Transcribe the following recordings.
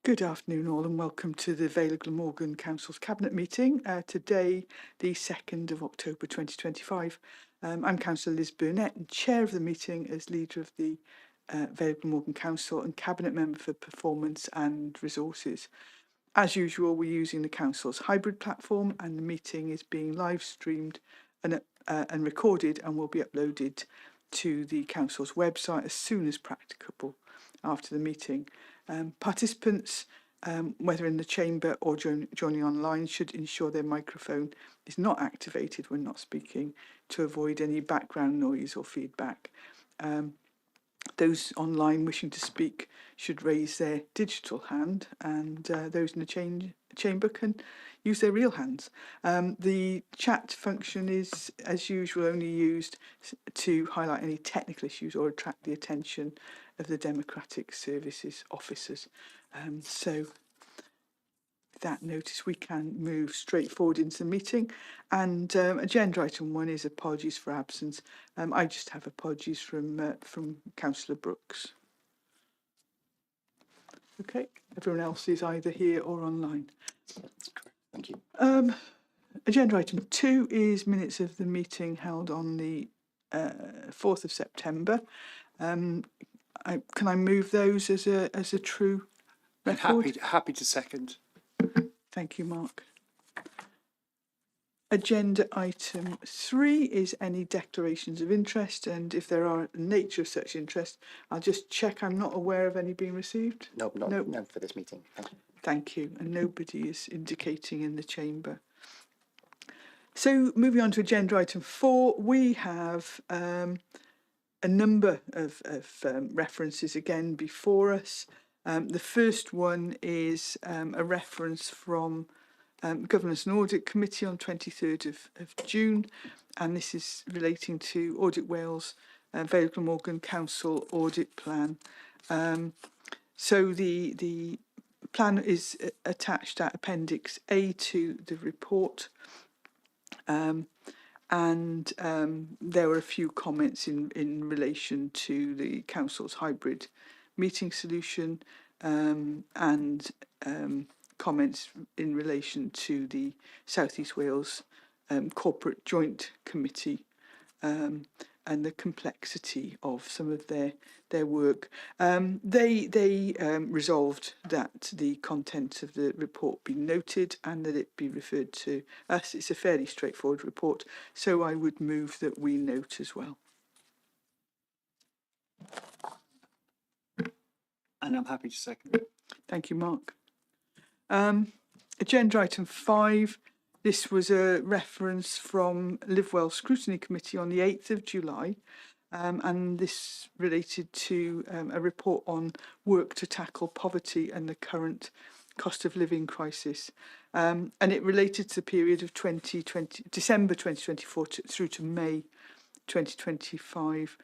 Good afternoon all and welcome to the Vale Glamorgan Council's Cabinet meeting. Today, the 2nd of October 2025. I'm Councillor Liz Burnett and Chair of the meeting as Leader of the Vale Glamorgan Council and Cabinet Member for Performance and Resources. As usual, we're using the Council's hybrid platform and the meeting is being live streamed and recorded and will be uploaded to the Council's website as soon as practicable after the meeting. Participants, whether in the chamber or joining online, should ensure their microphone is not activated when not speaking to avoid any background noise or feedback. Those online wishing to speak should raise their digital hand, and those in the chamber can use their real hands. The chat function is, as usual, only used to highlight any technical issues or attract the attention of the Democratic Services officers. So with that notice, we can move straight forward into the meeting. And agenda item 1 is apologies for absence. I just have apologies from Councillor Brooks. Okay, everyone else is either here or online. That's correct. Thank you. Agenda item 2 is minutes of the meeting held on the 4th of September. Can I move those as a true record? Happy to second. Thank you, Mark. Agenda item 3 is any declarations of interest, and if there are the nature of such interest, I'll just check. I'm not aware of any being received. No, none for this meeting. Thank you. Thank you, and nobody is indicating in the chamber. So moving on to agenda item 4, we have a number of references again before us. The first one is a reference from Governance and Audit Committee on 23rd of June, and this is relating to Audit Wales Vale Glamorgan Council Audit Plan. So the plan is attached at Appendix A to the report. And there were a few comments in relation to the Council's hybrid meeting solution and comments in relation to the South East Wales Corporate Joint Committee and the complexity of some of their work. They resolved that the content of the report be noted and that it be referred to us. It's a fairly straightforward report, so I would move that we note as well. And I'm happy to second. Thank you, Mark. Agenda item 5. This was a reference from Live Well Scrutiny Committee on the 8th of July, and this related to a report on work to tackle poverty and the current cost of living crisis. And it related to the period of December 2024 through to May 2025.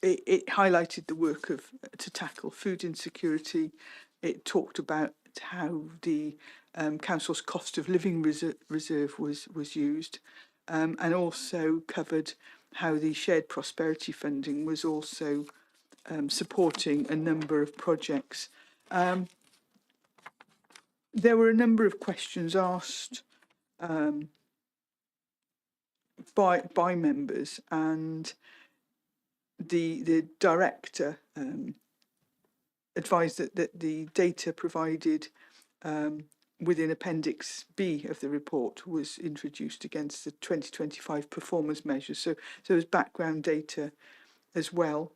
It highlighted the work to tackle food insecurity. It talked about how the Council's cost of living reserve was used, and also covered how the shared prosperity funding was also supporting a number of projects. There were a number of questions asked by members, and the director advised that the data provided within Appendix B of the report was introduced against the 2025 performance measures. So there's background data as well.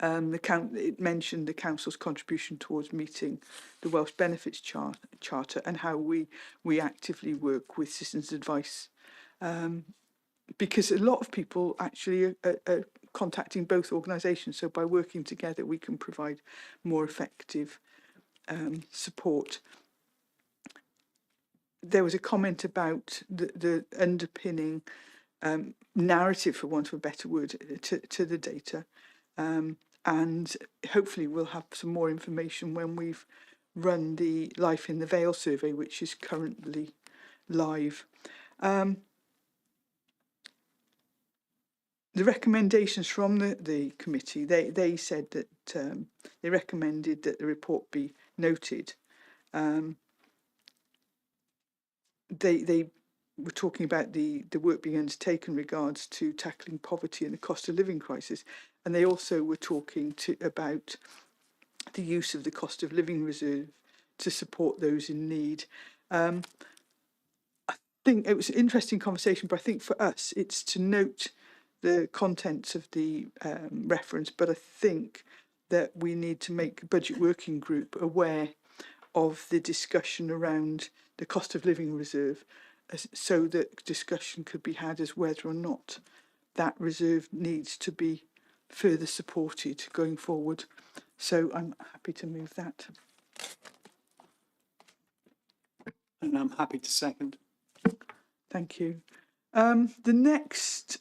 It mentioned the Council's contribution towards meeting the Welsh Benefits Charter and how we actively work with citizens' advice, because a lot of people actually are contacting both organisations. So by working together, we can provide more effective support. There was a comment about the underpinning narrative, for want of a better word, to the data. And hopefully we'll have some more information when we've run the Life in the Vale survey, which is currently live. the recommendations from the committee, they said that they recommended that the report be noted. They were talking about the work being undertaken in regards to tackling poverty and the cost of living crisis, and they also were talking about the use of the cost of living reserve to support those in need. I think it was an interesting conversation, but I think for us it's to note the contents of the reference, but I think that we need to make the Budget Working Group aware of the discussion around the cost of living reserve, so that discussion could be had as whether or not that reserve needs to be further supported going forward. So I'm happy to move that. And I'm happy to second. Thank you. The next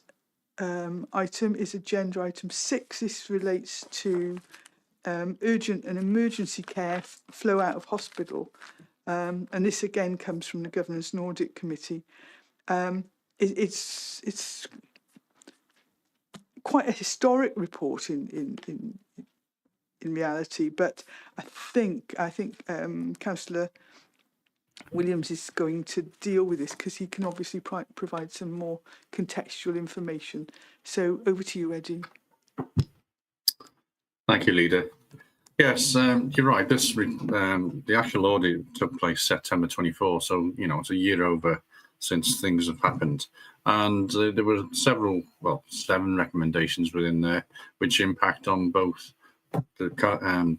item is agenda item 6. This relates to urgent and emergency care flow out of hospital. And this again comes from the Governance and Audit Committee. It's quite a historic report in reality, but I think Councillor Williams is going to deal with this because he can obviously provide some more contextual information. So over to you, Eddie. Thank you, Leader. Yes, you're right. This the actual audit took place September 24, so it's a year over since things have happened, and there were 7 recommendations within there which impact on both the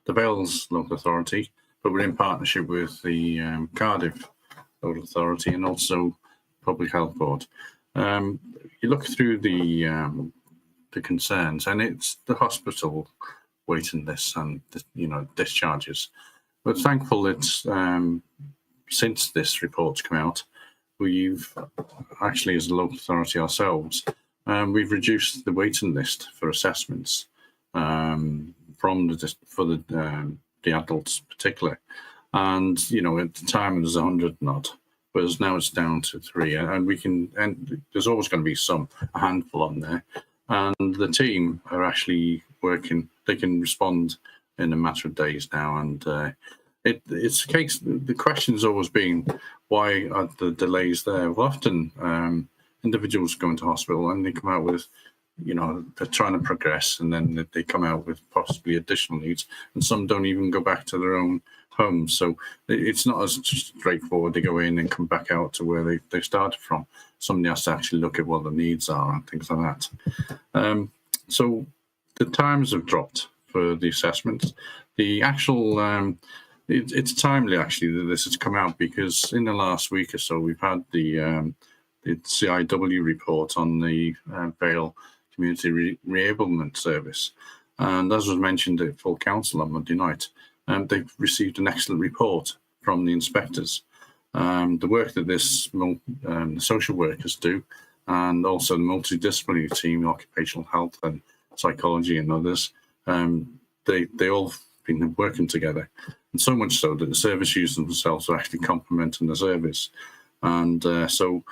Vale's local authority, but we're in partnership with the Cardiff local authority and also Public Health Board. You look through the concerns, and it's the hospital waiting lists and discharges. We're thankful that since this report's come out, we've actually, as a local authority ourselves, we've reduced the waiting list for assessments for the adults particularly. And at the time it was 100 not, but now it's down to 3, and there's always going to be a handful on there. And the team are actually working. They can respond in a matter of days now. And it's a case, the question's always been, why are the delays there? Well, often individuals go into hospital and they come out with, they're trying to progress, and then they come out with possibly additional needs. And some don't even go back to their own homes. So it's not as straightforward. They go in and come back out to where they started from. Somebody has to actually look at what the needs are and things like that. So the times have dropped for the assessments. The actual, it's timely actually that this has come out, because in the last week or so we've had the CIW report on the Vale Community Reablement Service. And as was mentioned at full council on Monday night, they've received an excellent report from the inspectors. The work that the social workers do, and also the multidisciplinary team, occupational health and psychology and others, they all been working together. And so much so that the service users themselves are actually complementing the service. And so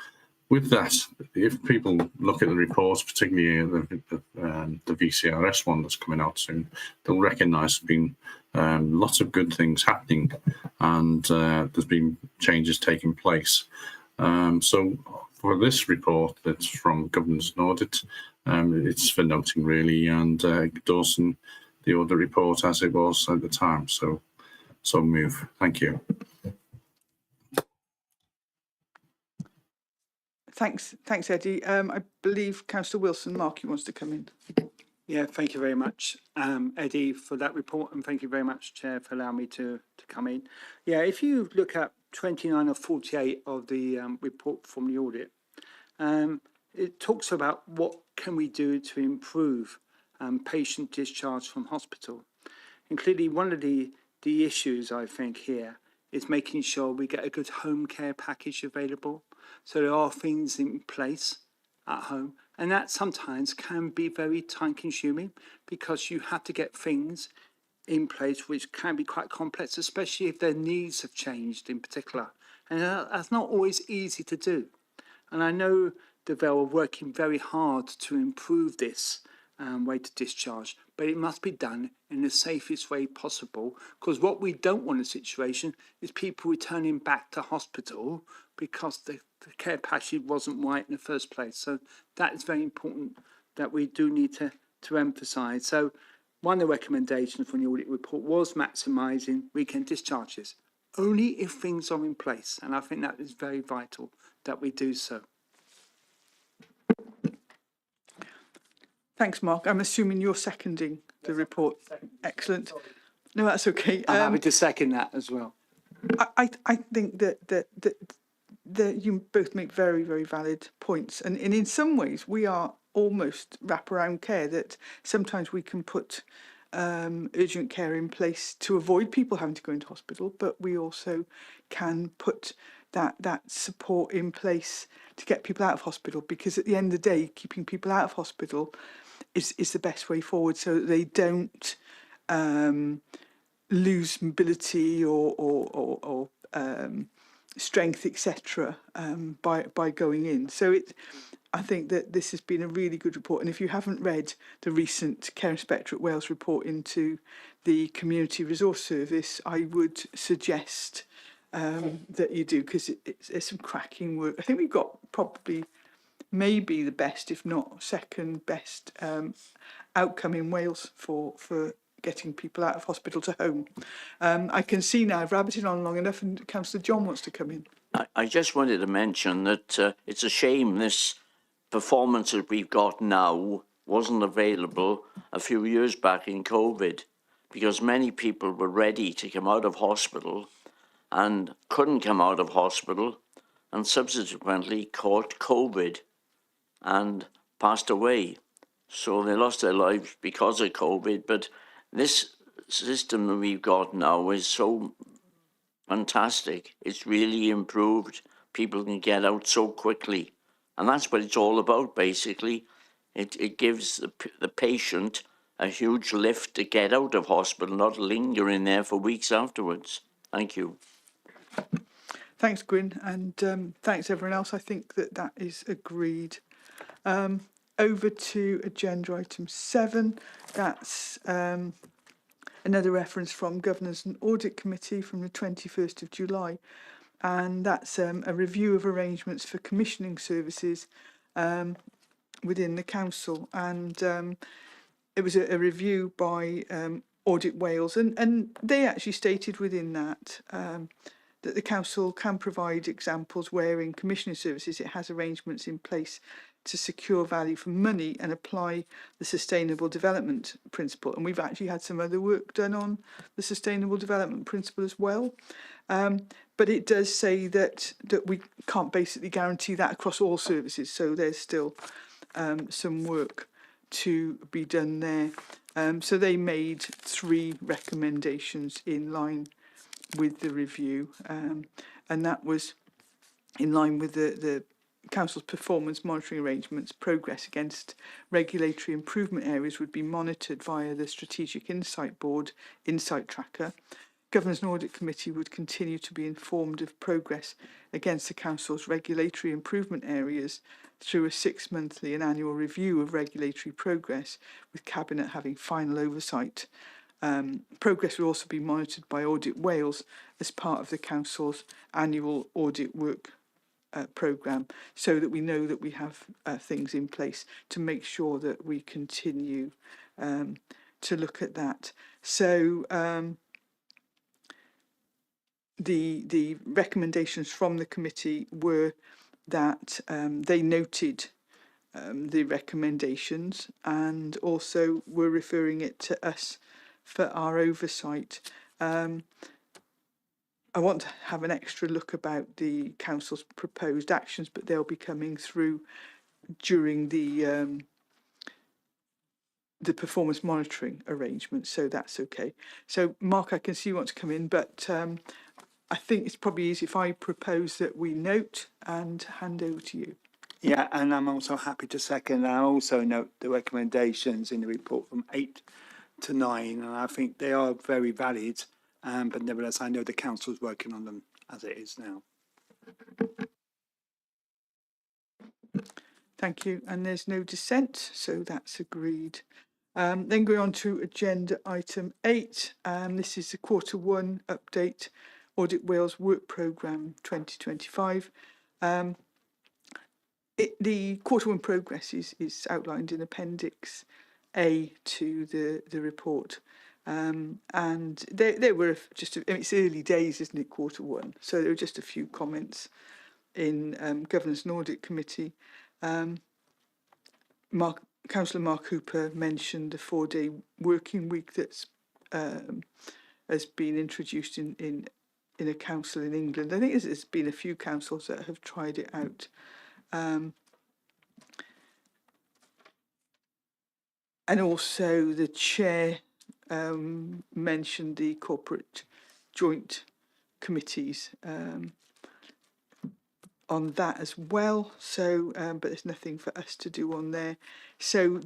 with that, if people look at the reports, particularly the VCRS one that's coming out soon, they'll recognise there's been lots of good things happening, and there's been changes taking place. So for this report that's from Governance and Audit, it's for noting really, and endorsing the audit report as it was at the time. So move. Thank you. Thanks, Eddie. I believe Councillor Wilson, Mark, wants to come in. Yeah, thank you very much, Eddie, for that report, and thank you very much, Chair, for allowing me to come in. Yeah, if you look at 29 or 48 of the report from the audit, it talks about what can we do to improve patient discharge from hospital. And clearly one of the issues, I think, here is making sure we get a good home care package available. So there are things in place at home, and that sometimes can be very time consuming, because you have to get things in place which can be quite complex, especially if their needs have changed in particular. And that's not always easy to do. And I know the Vale are working very hard to improve this way to discharge, but it must be done in the safest way possible, because what we don't want in a situation is people returning back to hospital because the care package wasn't right in the first place. So that is very important that we do need to emphasise. So one of the recommendations from the audit report was maximising weekend discharges, only if things are in place. And I think that is very vital that we do so. Thanks, Mark. I'm assuming you're seconding the report. Excellent. No, that's okay. I'm happy to second that as well. I think that you both make very, very valid points. And in some ways, we are almost wraparound care, that sometimes we can put urgent care in place to avoid people having to go into hospital, but we also can put that support in place to get people out of hospital, because at the end of the day, keeping people out of hospital is the best way forward, so that they don't lose mobility or strength, etc., by going in. So I think that this has been a really good report. And if you haven't read the recent Care Inspectorate Wales report into the Community Resource Service, I would suggest that you do, because it's some cracking work. I think we've got probably maybe the best, if not second best, outcome in Wales for getting people out of hospital to home. I can see now I've rabbited on long enough, and Councillor John wants to come in. I just wanted to mention that it's a shame this performance that we've got now wasn't available a few years back in COVID, because many people were ready to come out of hospital and couldn't come out of hospital, and subsequently caught COVID and passed away. So they lost their lives because of COVID. But this system that we've got now is so fantastic. It's really improved. People can get out so quickly. And that's what it's all about, basically. It gives the patient a huge lift to get out of hospital, not linger in there for weeks afterwards. Thank you. Thanks, Gwyn, and thanks everyone else. I think that is agreed. Over to agenda item 7. That's another reference from Governance and Audit Committee from the 21st of July. And that's a review of arrangements for commissioning services within the council. And it was a review by Audit Wales, and they actually stated within that that the council can provide examples where in commissioning services it has arrangements in place to secure value for money and apply the sustainable development principle. And we've actually had some other work done on the sustainable development principle as well. But it does say that we can't basically guarantee that across all services. So there's still some work to be done there. So they made 3 recommendations in line with the review, and that was in line with the Council's performance monitoring arrangements. Progress against regulatory improvement areas would be monitored via the Strategic Insight Board Insight Tracker. Governance and Audit Committee would continue to be informed of progress against the Council's regulatory improvement areas through a 6-monthly and annual review of regulatory progress, with Cabinet having final oversight. Progress will also be monitored by Audit Wales as part of the Council's annual audit work programme, so that we know that we have things in place to make sure that we continue to look at that. So the recommendations from the committee were that they noted the recommendations, and also were referring it to us for our oversight. I want to have an extra look about the council's proposed actions, but they'll be coming through during the performance monitoring arrangement, so that's okay. So Mark, I can see you want to come in, but I think it's probably easy if I propose that we note and hand over to you. Yeah, and I'm also happy to second. I also note the recommendations in the report from 8 to 9, and I think they are very valid. But nevertheless, I know the council is working on them as it is now. Thank you. And there's no dissent, so that's agreed. Then going on to agenda item 8. This is the Q1 update, Audit Wales Work Programme 2025. The Q1 progress is outlined in Appendix A to the report. And there were it's early days, isn't it, Q1? So there were just a few comments in Governance and Audit Committee. Councillor Mark Hooper mentioned the 4-day working week that's has been introduced in a council in England. I think there's been a few councils that have tried it out. And also the chair mentioned the corporate joint committees on that as well. So, but there's nothing for us to do on there. So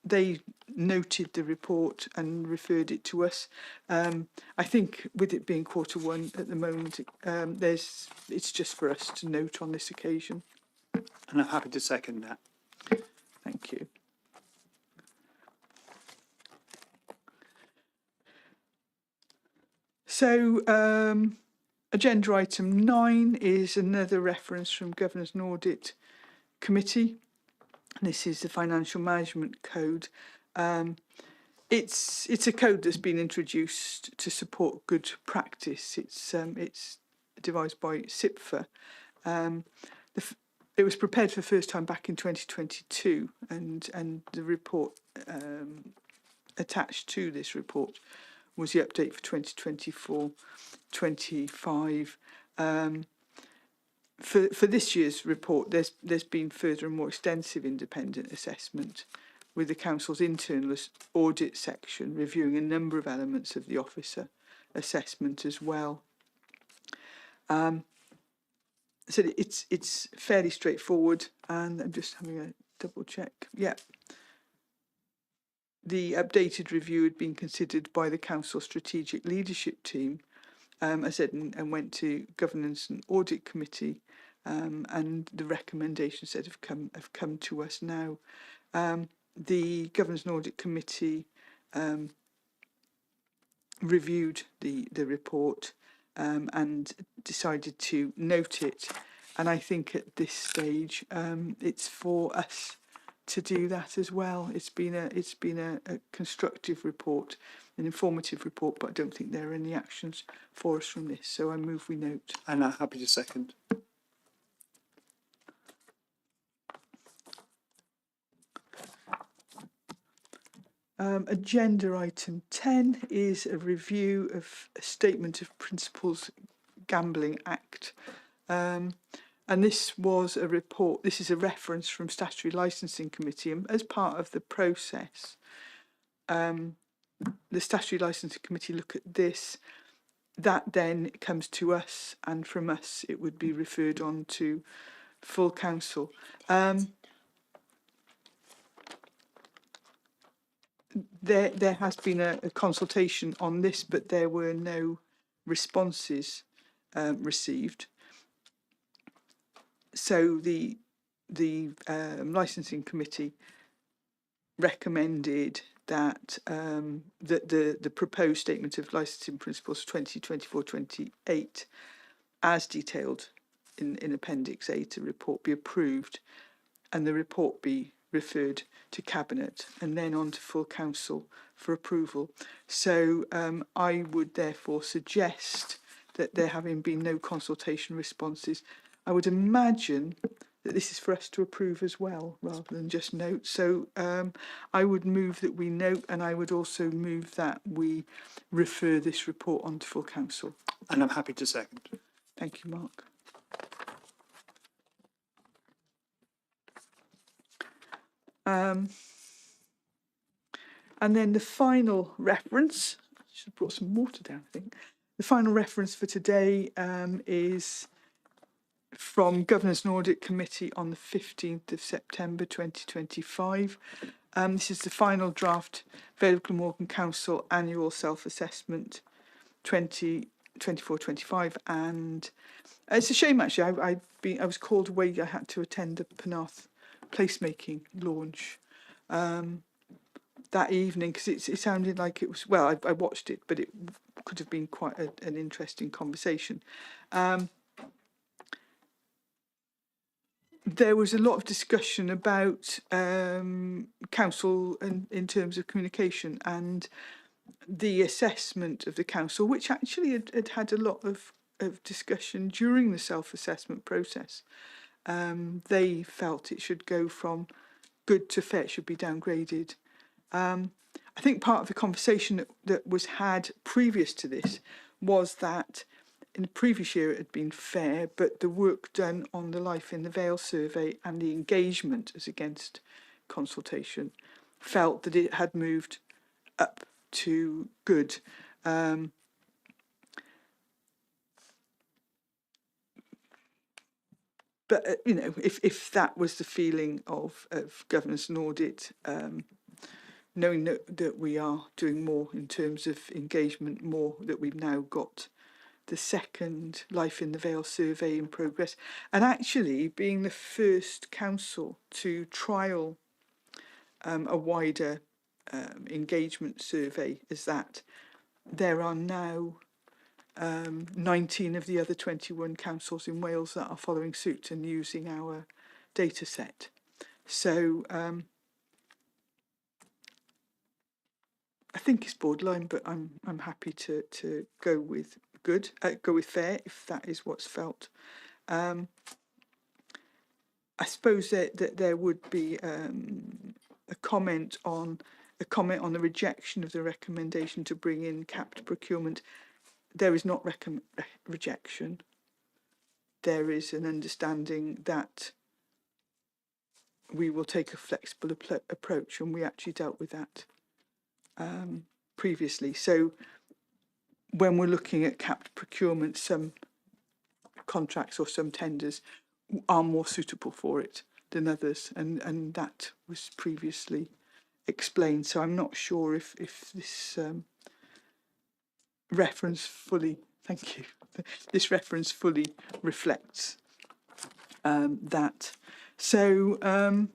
they noted the report and referred it to us. I think with it being Q1 at the moment, it's just for us to note on this occasion. And I'm happy to second that. Thank you. So, agenda item 9 is another reference from Governance and Audit Committee. This is the Financial Management Code. It's a code that's been introduced to support good practice. It's devised by CIPFA. It was prepared for the first time back in 2022, and the report attached to this report was the update for 2024-25. For this year's report, there's been further and more extensive independent assessment with the council's internal audit section reviewing a number of elements of the officer assessment as well. So it's fairly straightforward, and I'm just having a double check. Yeah. The updated review had been considered by the council strategic leadership team, I said, and went to Governance and Audit Committee, and the recommendations that have come to us now. The Governance and Audit Committee reviewed the report and decided to note it. And I think at this stage, it's for us to do that as well. It's been a constructive report, an informative report, but I don't think there are any actions for us from this. So I move we note. And I'm happy to second. Agenda item 10 is a review of a Statement of Principles Gambling Act. And this was a report, this is a reference from Statutory Licensing Committee, and as part of the process, the Statutory Licensing Committee look at this, that then comes to us, and from us it would be referred on to full council. There has been a consultation on this, but there were no responses received. So the licensing committee recommended that the proposed statement of licensing principles 2024-28, as detailed in Appendix A to report, be approved, and the report be referred to Cabinet and then on to full council for approval. So I would therefore suggest that there having been no consultation responses, I would imagine that this is for us to approve as well, rather than just note. So I would move that we note, and I would also move that we refer this report on to full council. And I'm happy to second. Thank you, Mark. And then the final reference, I should have brought some water down, I think. The final reference for today is from Governance and Audit Committee on the 15th of September 2025. This is the final draft Vale Glamorgan Council Annual Self-Assessment 2024-25, and it's a shame actually. I was called away. I had to attend the Penarth placemaking launch that evening, because it sounded like it was, well, I watched it, but it could have been quite an interesting conversation. There was a lot of discussion about council and in terms of communication and the assessment of the council, which actually had a lot of discussion during the self-assessment process. They felt it should go from good to fair, it should be downgraded. I think part of the conversation that was had previous to this was that in the previous year it had been fair, but the work done on the Life in the Vale survey and the engagement as against consultation felt that it had moved up to good. But you know, if that was the feeling of governance and audit, knowing that we are doing more in terms of engagement, more that we've now got the second Life in the Vale survey in progress, and actually being the first council to trial a wider engagement survey, is that there are now 19 of the other 21 councils in Wales that are following suit and using our data set. So I think it's borderline, but I'm happy to go with good, go with fair if that is what's felt. I suppose that there would be a comment on the rejection of the recommendation to bring in capped procurement. There is not rejection. There is an understanding that we will take a flexible approach, and we actually dealt with that previously. So when we're looking at capped procurement, some contracts or some tenders are more suitable for it than others, and that was previously explained. So I'm not sure if this reference fully, thank you, this reference fully reflects that. So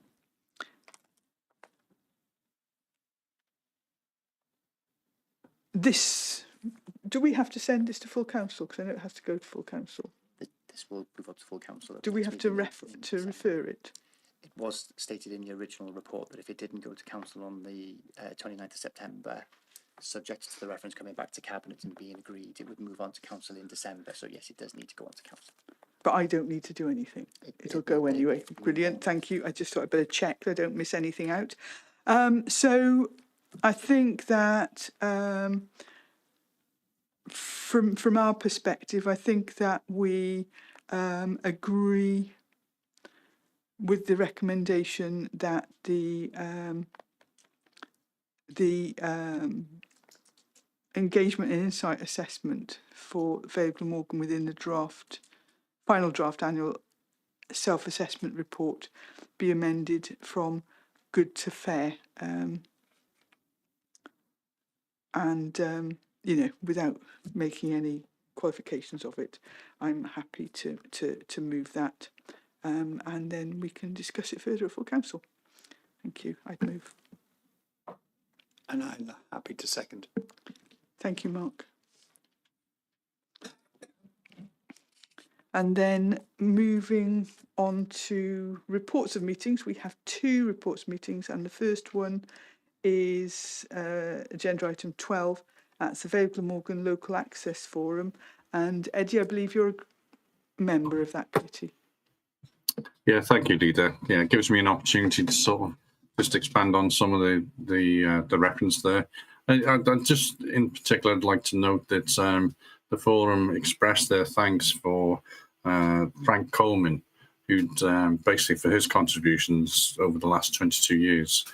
this, do we have to send this to full council? Because I know it has to go to full council. This will move on to full council. Do we have to refer it? It was stated in the original report that if it didn't go to council on the 29th of September, subject to the reference coming back to cabinet and being agreed, it would move on to council in December. So yes, it does need to go on to council. But I don't need to do anything. It'll go anyway. Brilliant, thank you. I just thought I'd better check that I don't miss anything out. So I think that from our perspective, I think that we agree with the recommendation that the engagement and insight assessment for Vale Glamorgan within the final draft annual self-assessment report be amended from good to fair, and you know, without making any qualifications of it. I'm happy to move that, and then we can discuss it further at full council. Thank you. I'd move. And I'm happy to second. Thank you, Mark. And then moving on to reports of meetings, we have 2 reports of meetings, and the first one is agenda item 12. That's the Vale Glamorgan Local Access Forum. And Eddie, I believe you're a member of that committee. Yeah, thank you, Dita. Yeah, it gives me an opportunity to sort of just expand on some of the reference there. I just in particular, I'd like to note that the forum expressed their thanks for Frank Coleman, who'd basically for his contributions over the last 22 years.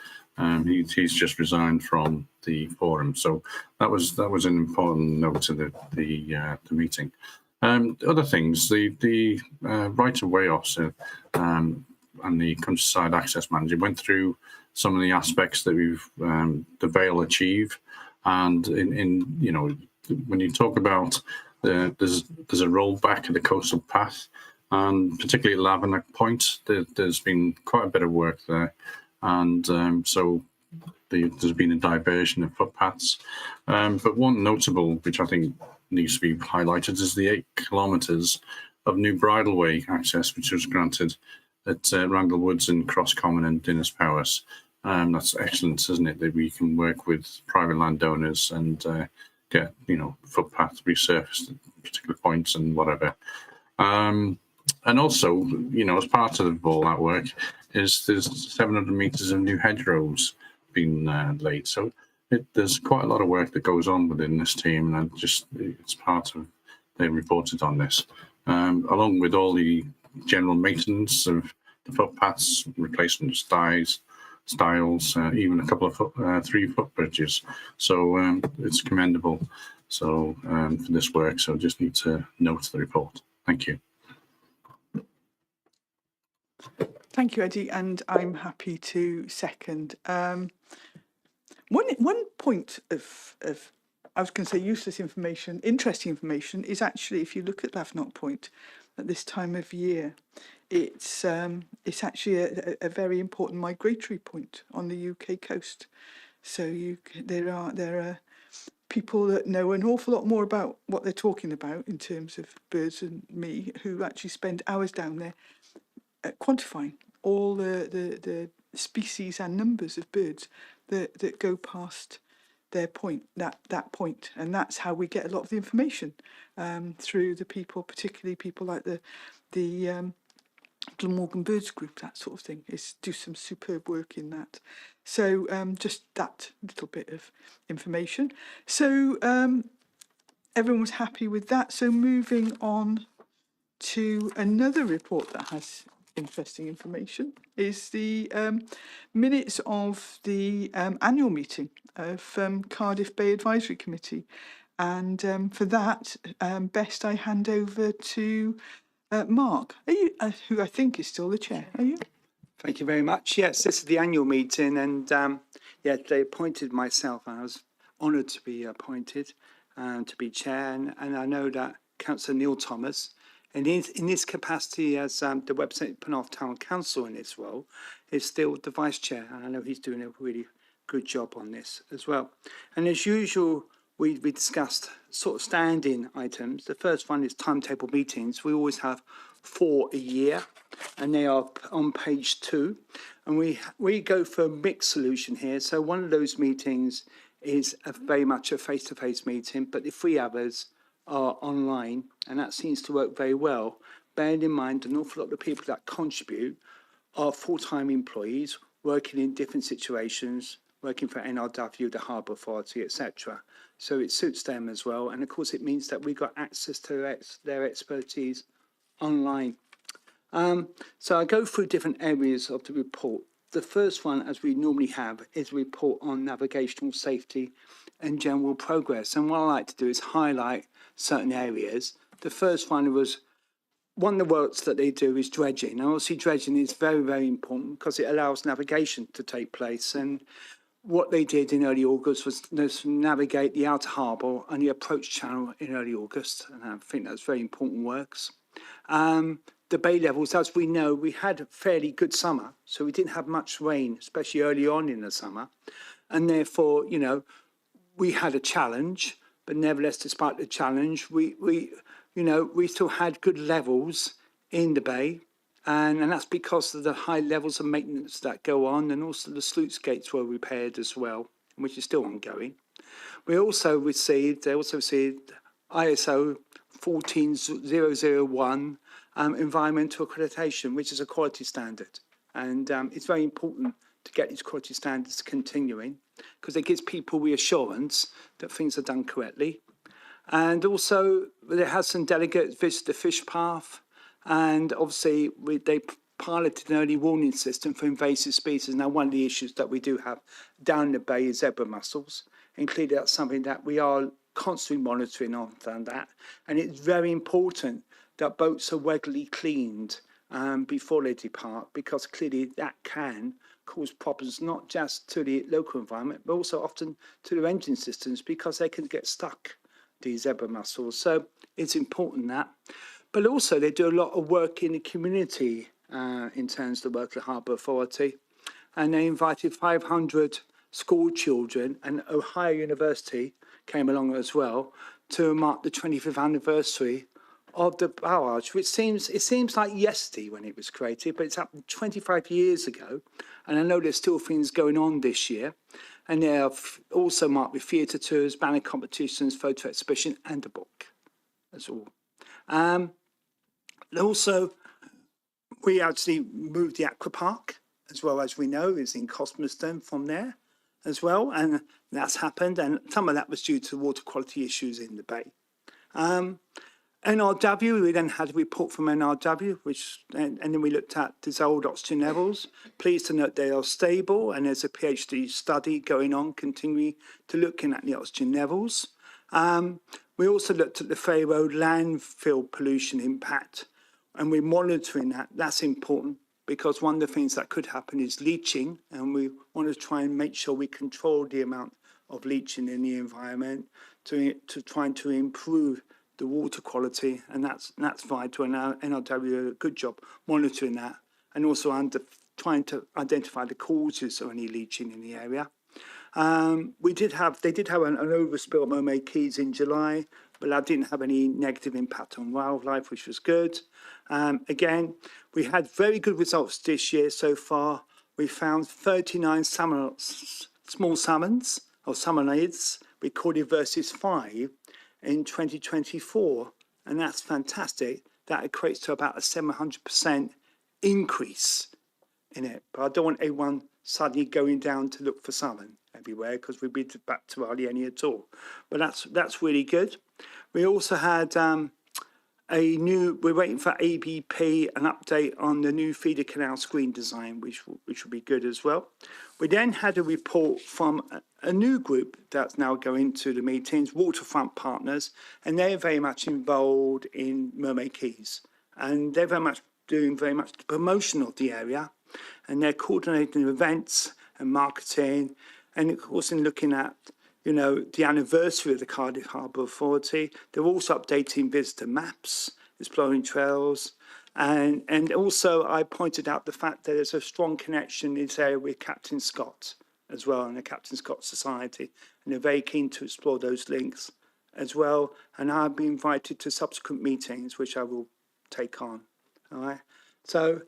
He's just resigned from the forum, so that was an important note to the meeting. Other things, the right of way officer and the countryside access manager went through some of the aspects that the Vale achieve, and in you know, when you talk about there's a rollback of the coastal path, and particularly at Lavernock Point, there's been quite a bit of work there, and so there's been a diversion of footpaths. But one notable, which I think needs to be highlighted, is the 8 kilometres of new bridleway access, which was granted at Randall Woods and Cross Common and Dinas Powers. That's excellent, isn't it? That we can work with private landowners and get, footpath resurfaced at particular points and whatever. And also, as part of all that work, there's 700 metres of new hedgerows being laid. So there's quite a lot of work that goes on within this team, and it's part of, they reported on this, along with all the general maintenance of the footpaths, replacement of stiles, even a couple of 3-foot bridges. So it's commendable. So for this work, so just need to note the report. Thank you. Thank you, Eddie, and I'm happy to second. One point of I was going to say useless information, interesting information is actually, if you look at Lavernock Point at this time of year, it's actually a very important migratory point on the UK coast. So there are people that know an awful lot more about what they're talking about in terms of birds than me, who actually spend hours down there quantifying all the species and numbers of birds that go past their point, that point, and that's how we get a lot of the information through the people, particularly people like the Glamorgan Birds Group, that sort of thing, is do some superb work in that. So just that little bit of information. So everyone was happy with that. So moving on to another report that has interesting information is the minutes of the annual meeting of Cardiff Bay Advisory Committee. And for that, best I hand over to Mark, are you, who I think is still the chair. Are you? Thank you very much. Yes, this is the annual meeting, and they appointed myself, and I was honoured to be appointed to be chair. And I know that Councillor Neil Thomas, and in his capacity as the website Penarth Town Council in this role, is still the vice chair, and I know he's doing a really good job on this as well. And as usual, we discussed sort of standing items. The first one is timetable meetings. We always have 4 a year, and they are on page 2. And we go for a mixed solution here. So one of those meetings is very much a face-to-face meeting, but the 3 others are online, and that seems to work very well. Bearing in mind an awful lot of people that contribute are full-time employees working in different situations, working for NRW, the Harbour Authority, etc. So it suits them as well. And of course, it means that we got access to their expertise online. So I go through different areas of the report. The first one, as we normally have, is a report on navigational safety and general progress. And what I like to do is highlight certain areas. The first one was, one of the works that they do is dredging. And obviously dredging is very, very important because it allows navigation to take place. And what they did in early August was navigate the outer harbour and the approach channel in early August. And I think that's very important works. The bay levels, as we know, we had a fairly good summer. So we didn't have much rain, especially early on in the summer. And therefore, we had a challenge. But nevertheless, despite the challenge, we still had good levels in the bay. And that's because of the high levels of maintenance that go on, and also the sluice gates were repaired as well, which is still ongoing. They also received ISO 14001 environmental accreditation, which is a quality standard. And it's very important to get these quality standards continuing, because it gives people reassurance that things are done correctly. And also, there has some delegates visit the fish path, and obviously they piloted an early warning system for invasive species. Now, one of the issues that we do have down the bay is zebra mussels, and clearly that's something that we are constantly monitoring on that. And it's very important that boats are regularly cleaned before they depart, because clearly that can cause problems not just to the local environment, but also often to their engine systems, because they can get stuck, these zebra mussels. So it's important that. but also they do a lot of work in the community in terms of the work of the Harbour Authority. And they invited 500 school children, and Ohio University came along as well, to mark the 25th anniversary of the barrage, which seems like yesterday when it was created, but it's happened 25 years ago. And I know there's still things going on this year. And they have also marked with theatre tours, banner competitions, photo exhibition, and a book. That's all. Also, we actually moved the aqua park, as well as we know, is in Cosmerston from there as well. And that's happened. And some of that was due to water quality issues in the bay. NRW, we then had a report from NRW, and then we looked at dissolved oxygen levels. Pleased to note they are stable, and there's a PhD study going on, continuing to looking at the oxygen levels. We also looked at the Ferry Road landfill pollution impact, and we're monitoring that. That's important because one of the things that could happen is leaching, and we want to try and make sure we control the amount of leaching in the environment to try to improve the water quality, and that's vital. And NRW did a good job monitoring that, and also trying to identify the causes of any leaching in the area. They did have an overspill at Mermaid Keys in July, but that didn't have any negative impact on wildlife, which was good. Again, we had very good results this year so far. We found 39 small salmons or salmonids recorded versus 5 in 2024, and that's fantastic. That equates to about a 700% increase in it. But I don't want everyone suddenly going down to look for salmon everywhere, because we'd be back to hardly any at all. But that's really good. We also had we're waiting for ABP, an update on the new feeder canal screen design, which will be good as well. We then had a report from a new group that's now going to the meetings, Waterfront Partners, and they're very much involved in Mermaid Keys. And they're doing very much the promotion of the area, and they're coordinating events and marketing, and of course in looking at the anniversary of the Cardiff Harbour Authority. They're also updating visitor maps, exploring trails, and also I pointed out the fact that there's a strong connection in this area with Captain Scott as well, and the Captain Scott Society, and they're very keen to explore those links as well. And I've been invited to subsequent meetings, which I will take on. All right. So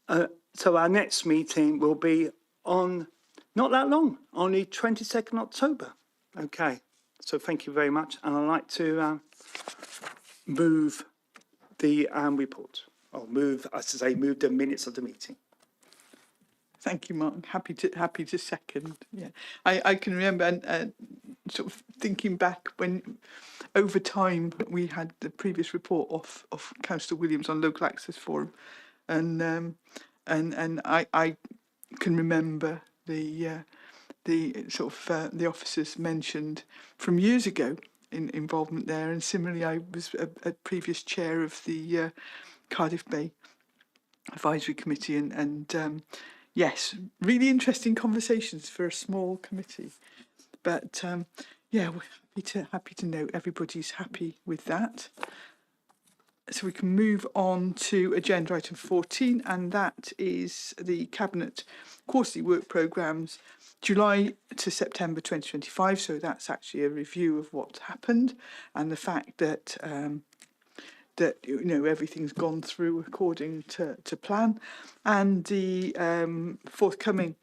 our next meeting will be on not that long, only 22nd October. Okay, so thank you very much. And I'd like to move the report, or move the minutes of the meeting. Thank you, Mark. Happy to second. Yeah, I can remember sort of thinking back when, over time, we had the previous report of Councillor Williams on Local Access Forum, and I can remember the sort of the officers mentioned from years ago in involvement there, and similarly I was a previous chair of the Cardiff Bay Advisory Committee, and yes, really interesting conversations for a small committee. But yeah, we're happy to know everybody's happy with that. So we can move on to agenda item 14, and that is the Cabinet Quarterly Work Programmes, July to September 2025. So that's actually a review of what's happened and the fact that everything's gone through according to plan, and the forthcoming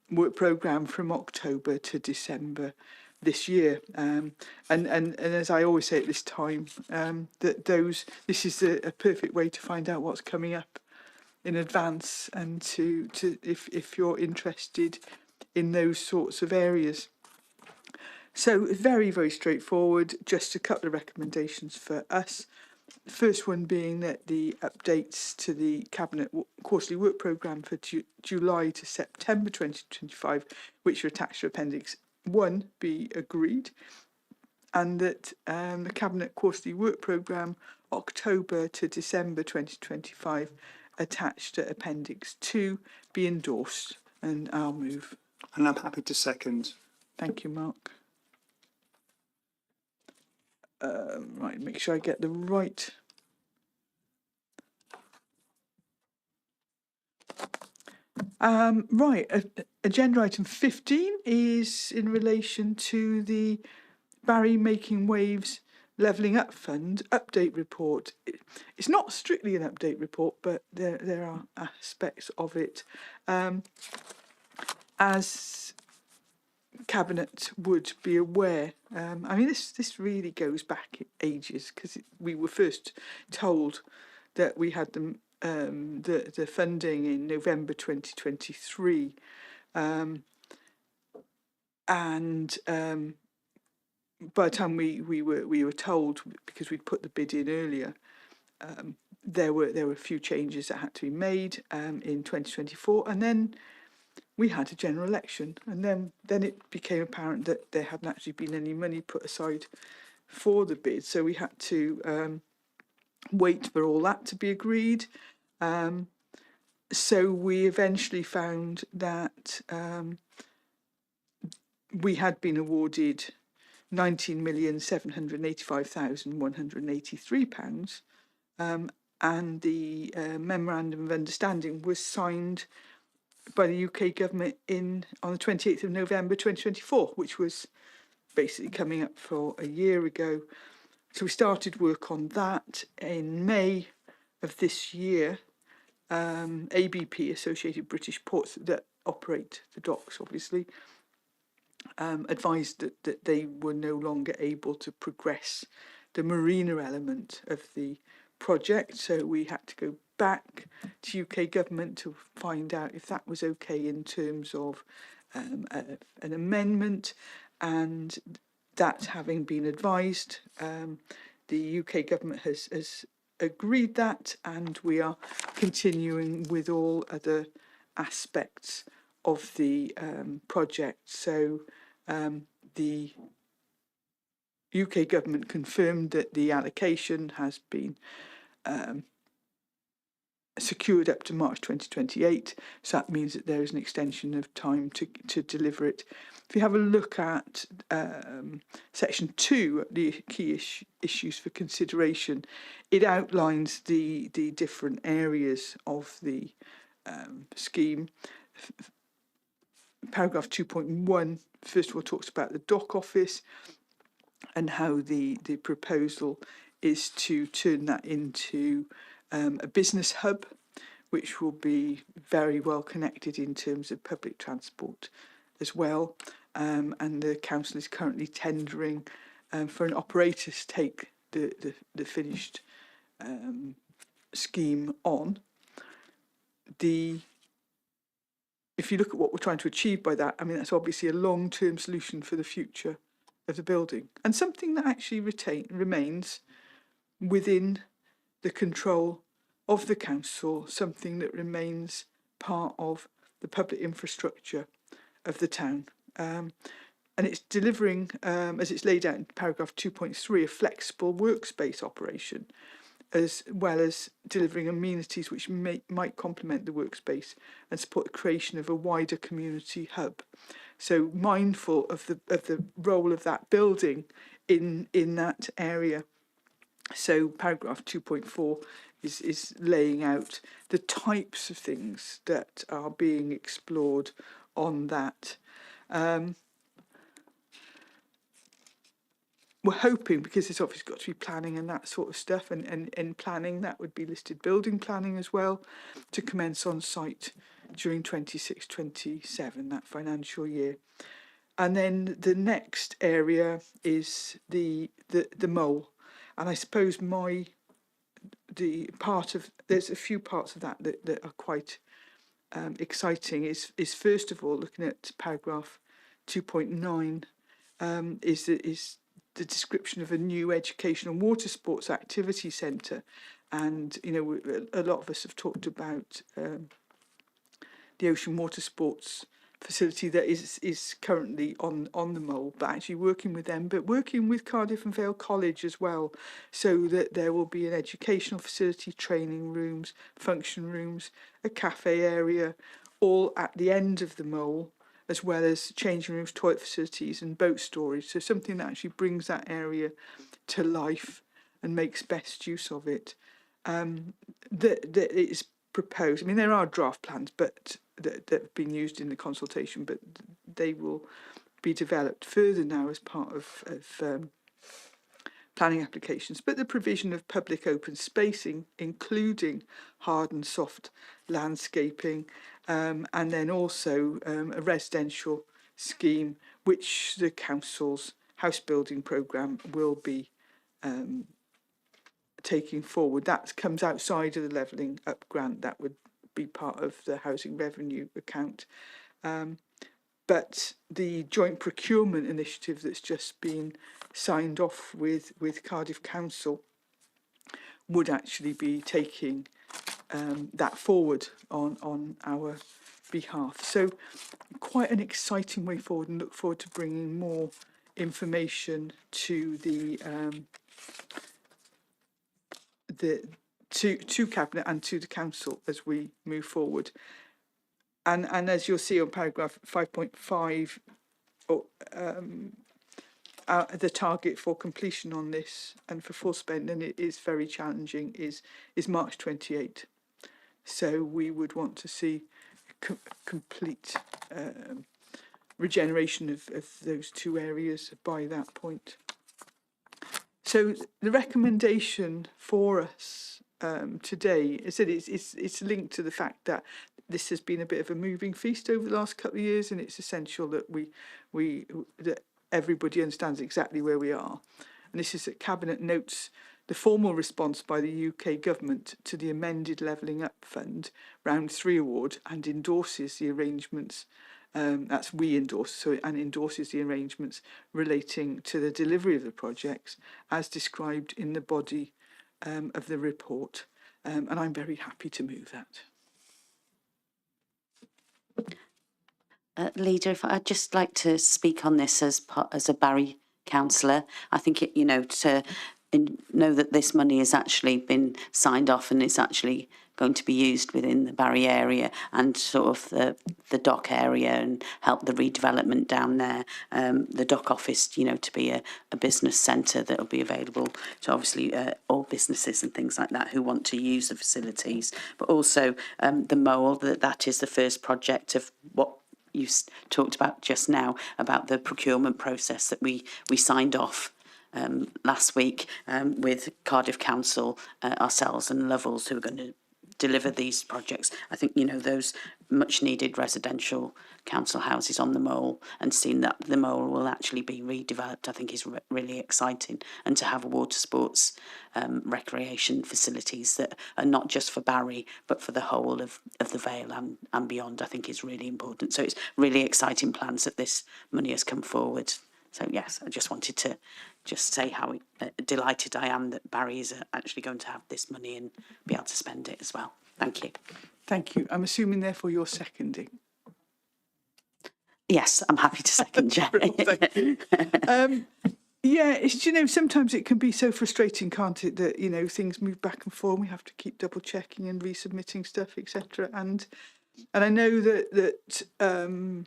work programme from October to December this year, and as I always say at this time, this is a perfect way to find out what's coming up in advance, and to if you're interested in those sorts of areas. So very, very straightforward. Just a couple of recommendations for us. The first one being that the updates to the Cabinet Quarterly Work Programme for July to September 2025, which are attached to Appendix 1, be agreed, and that the Cabinet Quarterly Work Programme October to December 2025, attached to Appendix 2, be endorsed. And I'll move. And I'm happy to second. Thank you, Mark. right, make sure I get the right. Right, agenda item 15 is in relation to the Barry Making Waves Levelling Up Fund update report. It's not strictly an update report, but there are aspects of it. As Cabinet would be aware, I mean, this really goes back ages, because we were first told that we had the funding in November 2023, and by the time we were told, because we'd put the bid in earlier, there were a few changes that had to be made in 2024, and then we had a general election, and then it became apparent that there hadn't actually been any money put aside for the bid, so we had to wait for all that to be agreed. So we eventually found that we had been awarded £19,785,183, and the memorandum of understanding was signed by the UK government on the 28th of November 2024, which was basically coming up for a year ago. So we started work on that in May of this year. ABP, Associated British Ports, that operate the docks, obviously, advised that they were no longer able to progress the marina element of the project. So we had to go back to UK government to find out if that was okay in terms of an amendment, and that having been advised, the UK government has agreed that, and we are continuing with all other aspects of the project. So the UK government confirmed that the allocation has been secured up to March 2028, so that means that there is an extension of time to deliver it. If you have a look at section 2, the key issues for consideration, it outlines the different areas of the scheme. Paragraph 2.1, first of all, talks about the dock office and how the proposal is to turn that into a business hub, which will be very well connected in terms of public transport as well. And the council is currently tendering for an operator to take the finished scheme on. If you look at what we're trying to achieve by that, I mean, that's obviously a long-term solution for the future of the building, and something that actually remains within the control of the council, something that remains part of the public infrastructure of the town. And it's delivering, as it's laid out in paragraph 2.3, a flexible workspace operation, as well as delivering amenities which might complement the workspace and support the creation of a wider community hub. So mindful of the role of that building in that area. So paragraph 2.4 is laying out the types of things that are being explored on that. We're hoping, because it's obviously got to be planning and that sort of stuff, and planning, that would be listed building planning as well, to commence on site during 26-27, that financial year. And then the next area is the mole. And I suppose there's a few parts of that are quite exciting. Is first of all, looking at paragraph 2.9, is the description of a new educational water sports activity centre. And, you know, a lot of us have talked about the ocean water sports facility that is currently on the mole, but actually working with them, but working with Cardiff and Vale College as well, so that there will be an educational facility, training rooms, function rooms, a cafe area, all at the end of the mole, as well as changing rooms, toilet facilities and boat storage. So something that actually brings that area to life and makes best use of it. That is proposed. I mean, there are draft plans, but that have been used in the consultation, but they will be developed further now as part of planning applications. But the provision of public open spacing, including hard and soft landscaping, and then also a residential scheme, which the council's house building programme will be taking forward. That comes outside of the levelling up grant. That would be part of the housing revenue account. But the joint procurement initiative that's just been signed off with Cardiff Council would actually be taking that forward on our behalf. So quite an exciting way forward, and look forward to bringing more information to the to Cabinet and to the Council as we move forward. And as you'll see on paragraph 5.5, the target for completion on this and for full spend, and it is very challenging, is March 28. So we would want to see complete regeneration of those two areas by that point. So the recommendation for us today is that it's linked to the fact that this has been a bit of a moving feast over the last couple of years, and it's essential that that everybody understands exactly where we are. And this is that Cabinet notes the formal response by the UK government to the amended Levelling Up Fund Round 3 award and endorses the arrangements. And endorses the arrangements relating to the delivery of the projects as described in the body of the report. And I'm very happy to move that. Leader, if I'd just like to speak on this as a Barry councillor, I think to know that this money has actually been signed off and it's actually going to be used within the Barry area and sort of the dock area and help the redevelopment down there. The dock office, to be a business centre that will be available to obviously all businesses and things like that who want to use the facilities. But also the mole, that is the first project of what you talked about just now, about the procurement process that we signed off last week with Cardiff Council, ourselves and Lovells, who are going to deliver these projects. I think, those much needed residential council houses on the mole, and seeing that the mole will actually be redeveloped, I think is really exciting. And to have a water sports recreation facilities that are not just for Barry, but for the whole of the Vale and beyond, I think is really important. So it's really exciting plans that this money has come forward. So yes, I just wanted to say how delighted I am that Barry is actually going to have this money and be able to spend it as well. Thank you. Thank you. I'm assuming, therefore, you're seconding. Yes, I'm happy to second, Chair. Thank you. Yeah, it's, sometimes it can be so frustrating, can't it, that, things move back and forth and we have to keep double checking and resubmitting stuff, etc. And I know that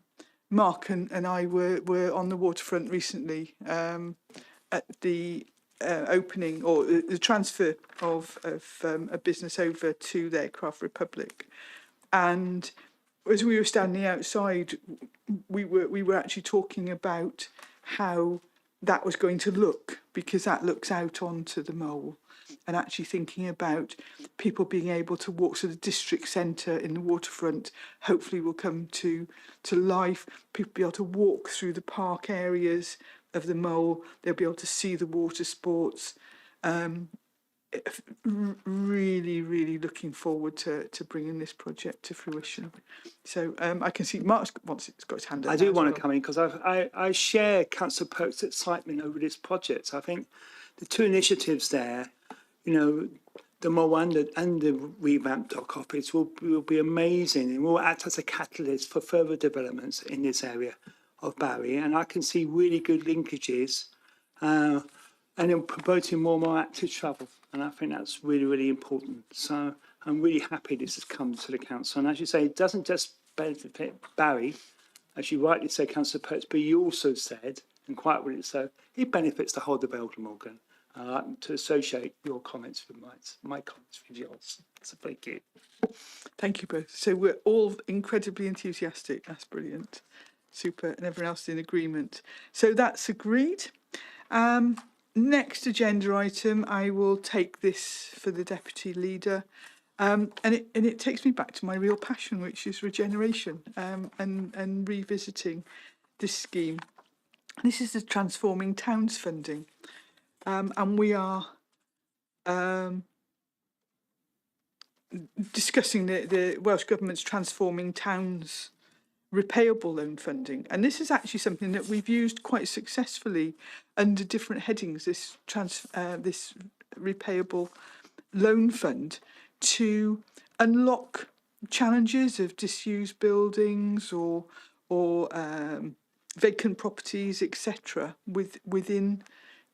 Mark and I were on the waterfront recently at the opening or the transfer of a business over to their Craft Republic, and as we were standing outside, we were actually talking about how that was going to look, because that looks out onto the mole, and actually thinking about people being able to walk. So the district centre in the waterfront hopefully will come to life. People will be able to walk through the park areas of the mole. They'll be able to see the water sports. Really, really looking forward to bringing this project to fruition. So I can see Mark's got his hand up. I do want to come in because I share Councillor Pope's excitement over this project. I think the two initiatives there, the mole and the revamped dock office will be amazing and will act as a catalyst for further developments in this area of Barry. And I can see really good linkages and then promoting more active travel. And I think that's really, really important. So I'm really happy this has come to the council. And as you say, it doesn't just benefit Barry, as you rightly said, Councillor Perks, but you also said, and quite rightly so, it benefits the whole of Vale Glamorgan to associate your comments with my comments with yours. So thank you. Thank you both. So we're all incredibly enthusiastic. That's brilliant. Super. And everyone else in agreement. So that's agreed. Next agenda item, I will take this for the deputy leader. And it takes me back to my real passion, which is regeneration and revisiting this scheme. This is the Transforming Towns funding. And we are discussing the Welsh Government's Transforming Towns repayable loan funding. And this is actually something that we've used quite successfully under different headings, this repayable loan fund, to unlock challenges of disused buildings or vacant properties, etc., within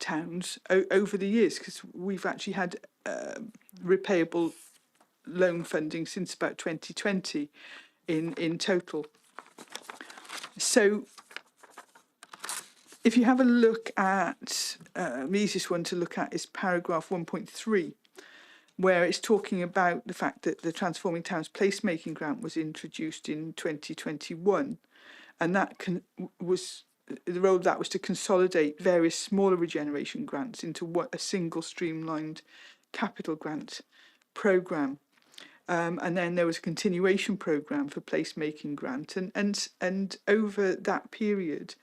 towns over the years, because we've actually had repayable loan funding since about 2020 in total. So if you have a look at, the easiest one to look at is paragraph 1.3, where it's talking about the fact that the Transforming Towns placemaking grant was introduced in 2021, and that the role of that was to consolidate various smaller regeneration grants into a single streamlined capital grant programme. And then there was a continuation programme for placemaking grant, and over that period,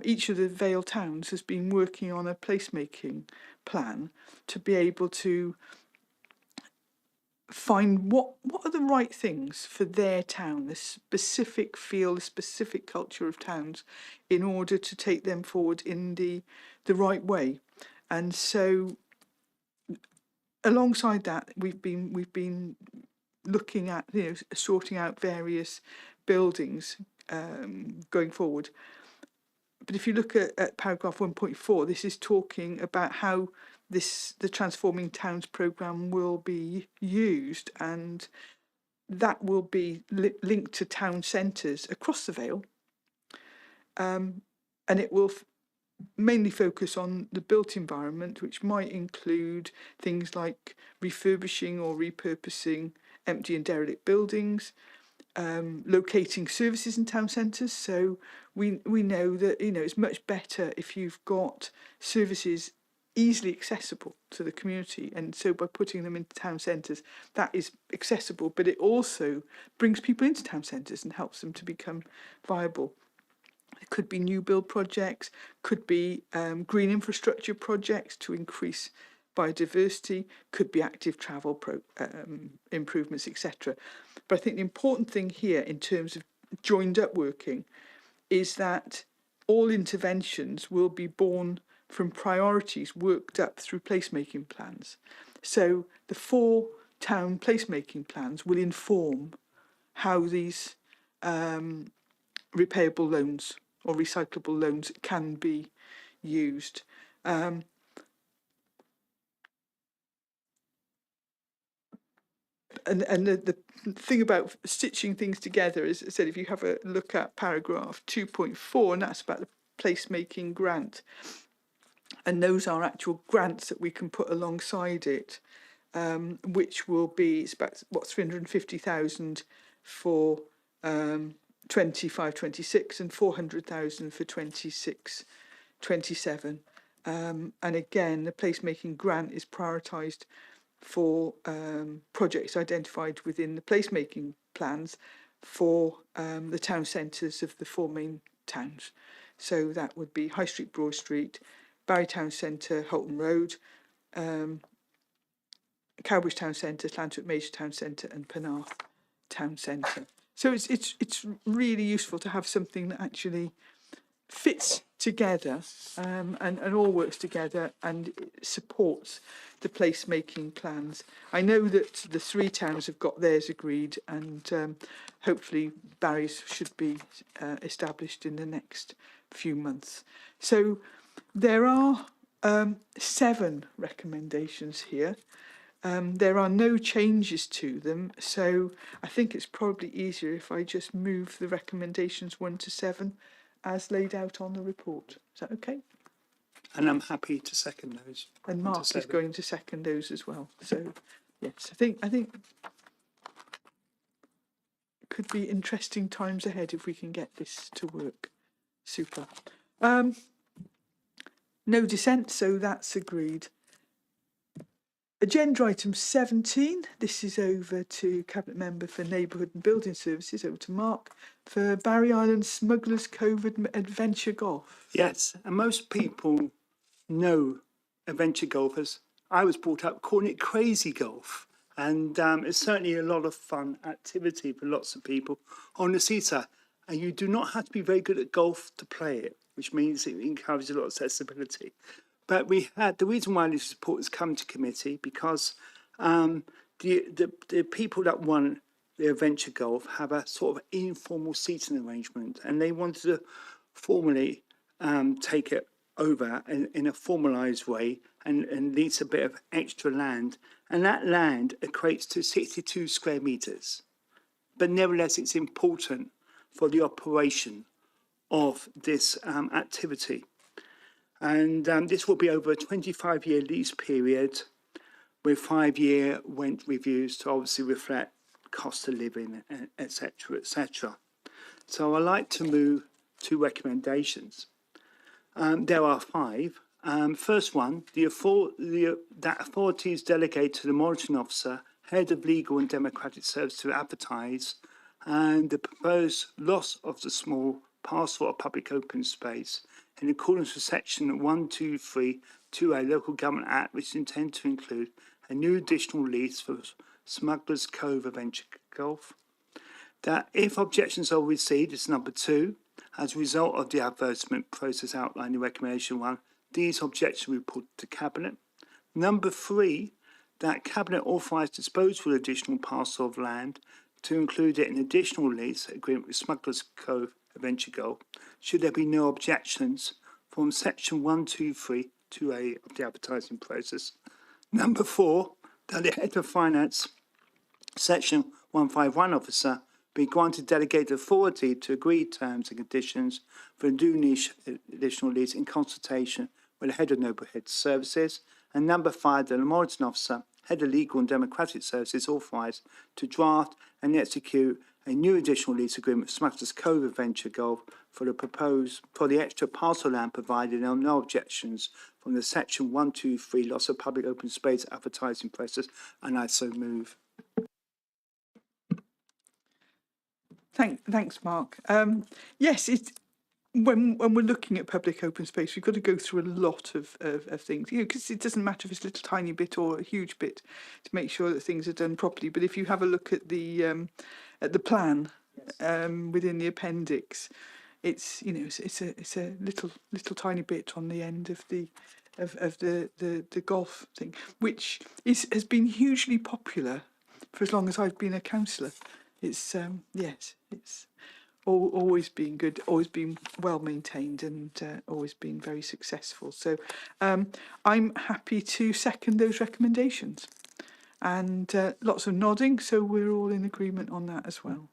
each of the Vale towns has been working on a placemaking plan to be able to find what are the right things for their town, the specific feel, the specific culture of towns, in order to take them forward in the right way. And so alongside that, we've been looking at, sorting out various buildings going forward. But if you look at paragraph 1.4, this is talking about how the Transforming Towns programme will be used, and that will be linked to town centres across the Vale, and it will mainly focus on the built environment, which might include things like refurbishing or repurposing empty and derelict buildings, locating services in town centres. So we know that it's much better if you've got services easily accessible to the community, and so by putting them into town centres, that is accessible, but it also brings people into town centres and helps them to become viable. It could be new build projects, could be green infrastructure projects to increase biodiversity, could be active travel improvements, etc. But I think the important thing here in terms of joined up working is that all interventions will be born from priorities worked up through placemaking plans. So the 4 town placemaking plans will inform how these repayable loans or recyclable loans can be used. And the thing about stitching things together is, as I said, if you have a look at paragraph 2.4, and that's about the placemaking grant, and those are actual grants that we can put alongside it, which will be, it's about 350,000 for 25-26 and 400,000 for 26-27. And again, the placemaking grant is prioritised for projects identified within the placemaking plans for the town centres of the 4 main towns. So that would be High Street, Broad Street, Barry Town Centre, Holton Road, Cowbridge Town Centre, Llantwit Major Town Centre, and Penarth Town Centre. So it's really useful to have something that actually fits together and all works together and supports the placemaking plans. I know that the 3 towns have got theirs agreed, and hopefully Barry's should be established in the next few months. So there are 7 recommendations here. There are no changes to them, so I think it's probably easier if I just move the recommendations 1 to 7 as laid out on the report. Is that okay? And I'm happy to second those. And 1 to Mark is 7. going to second those as well. So, yes, I think it could be interesting times ahead if we can get this to work. Super. No dissent, so that's agreed. Agenda item 17. This is over to Cabinet Member for Neighbourhood and Building Services, over to Mark, for Barry Island Smugglers Cove Adventure Golf. Yes, and most people know adventure golfers. I was brought up calling it crazy golf, and it's certainly a lot of fun activity for lots of people on the seaside. And you do not have to be very good at golf to play it, which means it encourages a lot of accessibility. But we had the reason why this report has come to committee because the people that won the adventure golf have a sort of informal seating arrangement, and they wanted to formally take it over in a formalised way and lease a bit of extra land, and that land equates to 62 square metres. But nevertheless, it's important for the operation of this activity. And this will be over a 25-year lease period with 5-year rent reviews to obviously reflect cost of living, etc., etc. So I'd like to move to recommendations. There are 5. First one, that authority is delegated to the monitoring officer, head of legal and democratic service to advertise, and the proposed loss of the small parcel of public open space in accordance with section 123(2)A Local Government Act, which is intended to include a new additional lease for Smugglers Cove Adventure Golf. That if objections are received, it's number 2, as a result of the advertisement process outlined in recommendation 1, these objections will be put to Cabinet. Number 3, that Cabinet authorise disposal of additional parcel of land to include it in additional lease agreement with Smugglers Cove Adventure Golf, should there be no objections from section 123(2)A of the advertising process. Number 4, that the head of finance, section 151 officer, be granted delegated authority to agree terms and conditions for a new niche additional lease in consultation with the head of neighbourhood services. And number 5, that the monitoring officer, head of legal and democratic services, authorised to draft and execute a new additional lease agreement with Smugglers Cove Adventure Golf for the extra parcel land provided, and no objections from the section 123 loss of public open space advertising process, and I so move. Thanks, Mark. Yes, when we're looking at public open space, we've got to go through a lot of things, because it doesn't matter if it's a little tiny bit or a huge bit to make sure that things are done properly. But if you have a look at the plan within the appendix, it's a little tiny bit on the end of the golf thing, which has been hugely popular for as long as I've been a councillor. It's it's always been good, always been well maintained, and always been very successful. So I'm happy to second those recommendations, and lots of nodding, so we're all in agreement on that as well.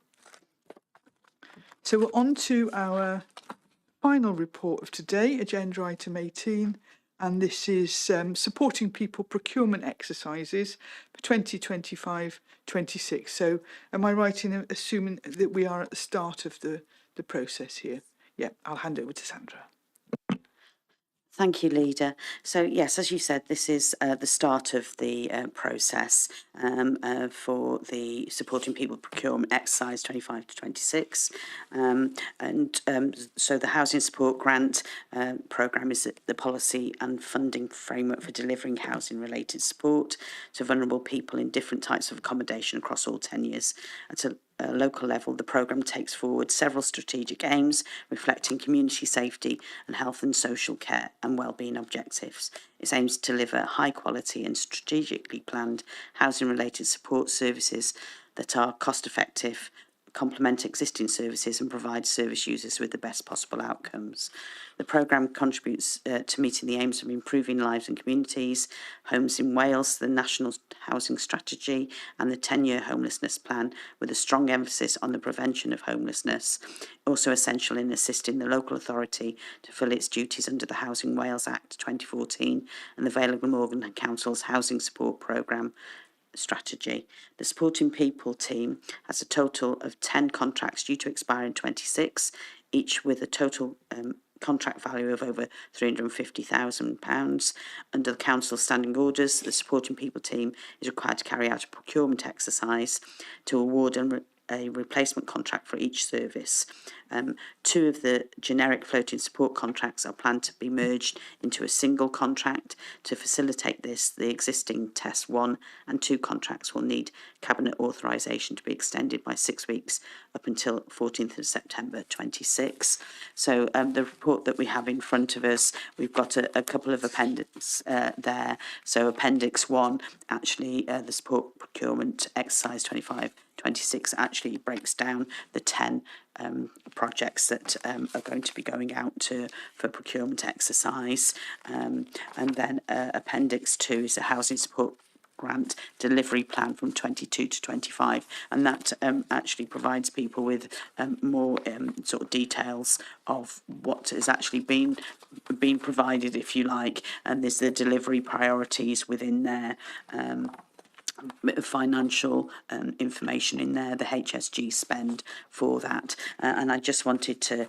So we're on to our final report of today, agenda item 18, and this is supporting people procurement exercises for 2025-26. So am I right in assuming that we are at the start of the process here? Yeah, I'll hand over to Sandra. Thank you, Leader. So, yes, as you said, this is the start of the process for the Supporting People Procurement Exercise 25 to 26. So the Housing Support Grant programme is the policy and funding framework for delivering housing-related support to vulnerable people in different types of accommodation across all tenures. At a local level, the programme takes forward several strategic aims reflecting community safety and health and social care and wellbeing objectives. It aims to deliver high quality and strategically planned housing related support services that are cost effective, complement existing services and provide service users with the best possible outcomes. The programme contributes to meeting the aims of improving lives and communities, homes in Wales, the National Housing Strategy and the 10-year homelessness plan, with a strong emphasis on the prevention of homelessness. Also essential in assisting the local authority to fill its duties under the Housing Wales Act 2014 and the Vale of Glamorgan Council's Housing Support Programme strategy. The Supporting People team has a total of 10 contracts due to expire in 26, each with a total contract value of over £350,000. Under the Council's standing orders, the Supporting People team is required to carry out a procurement exercise to award a replacement contract for each service. 2 of the generic floating support contracts are planned to be merged into a single contract. To facilitate this, the existing Test 1 and 2 contracts will need Cabinet authorisation to be extended by 6 weeks up until 14th of September 26. So the report that we have in front of us, we've got a couple of appendix there. So Appendix 1, actually the support procurement exercise 25-26 actually breaks down the 10 projects that are going to be going out for procurement exercise. And then Appendix 2 is a housing support grant delivery plan from 22 to 25, and that actually provides people with more sort of details of what has actually been provided, if you like, and there's the delivery priorities within there. Bit of financial information in there, the HSG spend for that, and I just wanted to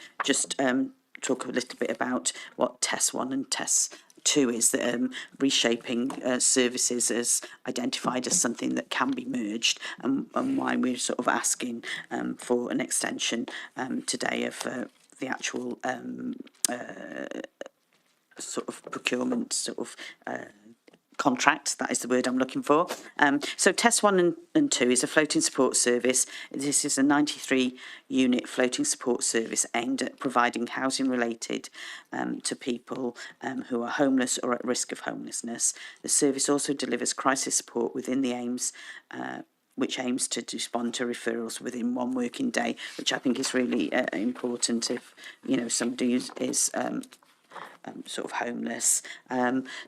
talk a little bit about what Test 1 and Test 2 is, that reshaping services is identified as something that can be merged, and why we're sort of asking for an extension today of the actual sort of procurement sort of contract, that is the word I'm looking for. So Test 1 and 2 is a floating support service. This is a 93-unit floating support service aimed at providing housing related to people who are homeless or at risk of homelessness. The service also delivers crisis support within the aims which aims to respond to referrals within 1 working day, which I think is really important if, you know, somebody is sort of homeless.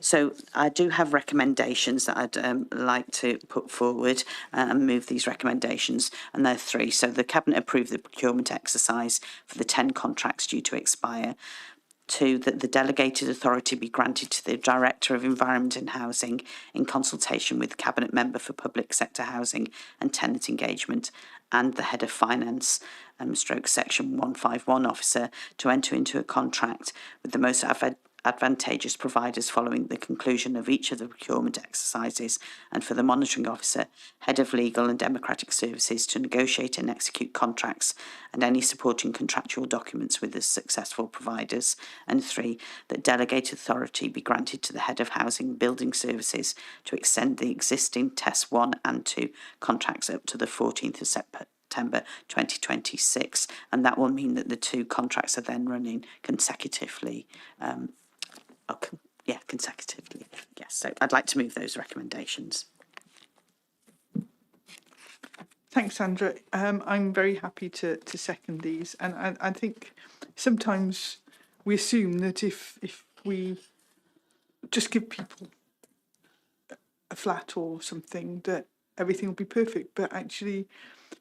So I do have recommendations that I'd like to put forward and move these recommendations, and there are 3. So the Cabinet approved the procurement exercise for the 10 contracts due to expire. 2, that the delegated authority be granted to the Director of Environment and Housing in consultation with the Cabinet Member for Public Sector Housing and Tenant Engagement and the Head of Finance / Section 151 officer to enter into a contract with the most advantageous providers following the conclusion of each of the procurement exercises, and for the monitoring officer, Head of Legal and Democratic Services to negotiate and execute contracts and any supporting contractual documents with the successful providers. And 3, that delegated authority be granted to the Head of Housing and Building Services to extend the existing Test 1 and 2 contracts up to the 14th of September 2026, and that will mean that the 2 contracts are then running consecutively. Consecutively. Yes, so I'd like to move those recommendations. Thanks, Sandra. I'm very happy to second these, and I think sometimes we assume that if we just give people a flat or something, that everything will be perfect, but actually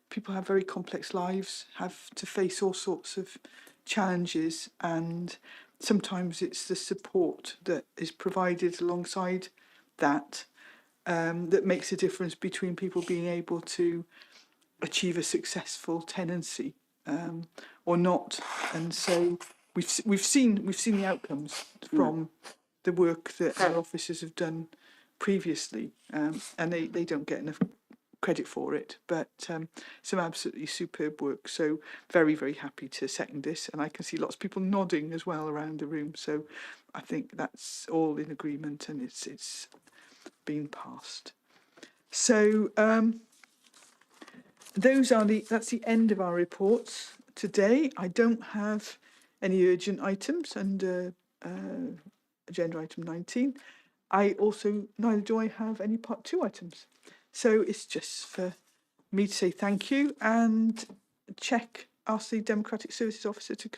people have very complex lives, have to face all sorts of challenges, and sometimes it's the support that is provided alongside that that makes a difference between people being able to achieve a successful tenancy or not. And so we've seen the outcomes from the work that our officers have done previously, and they don't get enough credit for it, but some absolutely superb work. So very, very happy to second this, and I can see lots of people nodding as well around the room. So I think that's all in agreement, and it's been passed. So that's the end of our reports today. I don't have any urgent items under agenda item 19. Neither do I have any part 2 items. So it's just for me to say thank you and ask the Democratic Services Officer to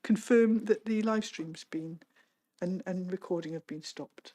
confirm that the live stream's been and recording have been stopped.